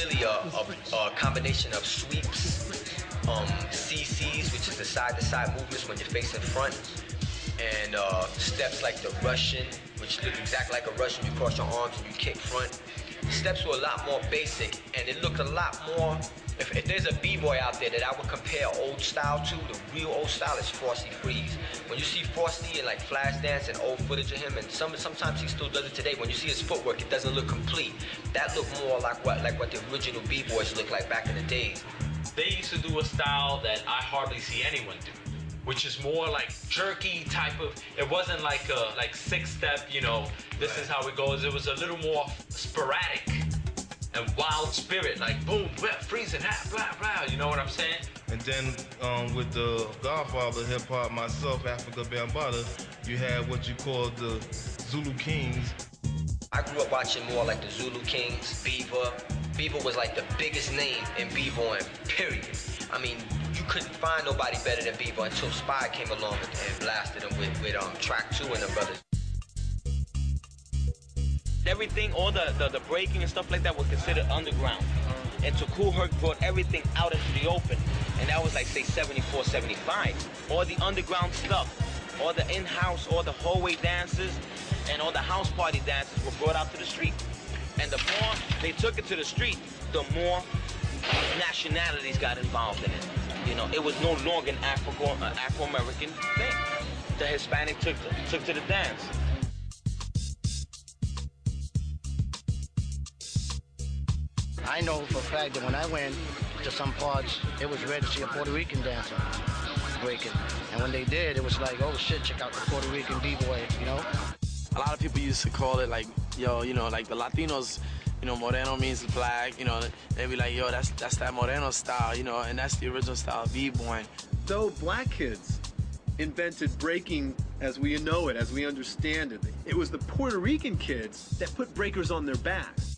really a combination of sweeps, CCs, which is the side-to-side movements when you're facing front, and steps like the Russian, which look exactly like a Russian. You cross your arms and you kick front. The steps were a lot more basic, and it looked a lot more. If there's a b-boy out there that I would compare old style to, the real old style is Frosty Freeze. When you see Frosty in like Flashdance and old footage of him, and sometimes he still does it today, when you see his footwork, it doesn't look complete. That looked more like what the original b-boys looked like back in the days. They used to do a style that I hardly see anyone do, which is more like jerky type of. It wasn't like a six-step, you know, this is how it goes. It was a little more sporadic and wild spirit, like boom, freeze and blah, blah, you know what I'm saying? And then with the godfather of hip-hop, myself, Africa Bambaataa, you had what you call the Zulu Kings. I grew up watching more like the Zulu Kings, Beaver. Beaver was like the biggest name in b-boying, period. I mean, you couldn't find nobody better than Beaver until Spy came along and blasted him with Track 2 and the brothers. Everything, all the breaking and stuff like that was considered underground. And so Kool Herc brought everything out into the open. And that was like, say, 74, 75. All the underground stuff, all the in-house, all the hallway dances, and all the house party dances were brought out to the street. And the more they took it to the street, the more nationalities got involved in it. You know, it was no longer an Afro-American thing. The Hispanic took to the dance. I know for a fact that when I went to some parts, it was rare to see a Puerto Rican dancer breaking. And when they did, it was like, oh shit, check out the Puerto Rican b-boy, you know? A lot of people used to call it like, yo, you know, like the Latinos, you know, Moreno means black, you know, they'd be like, yo, that's that Moreno style, you know, and that's the original style of b-boying. Though black kids invented breaking as we know it, as we understand it, it was the Puerto Rican kids that put breakers on their backs.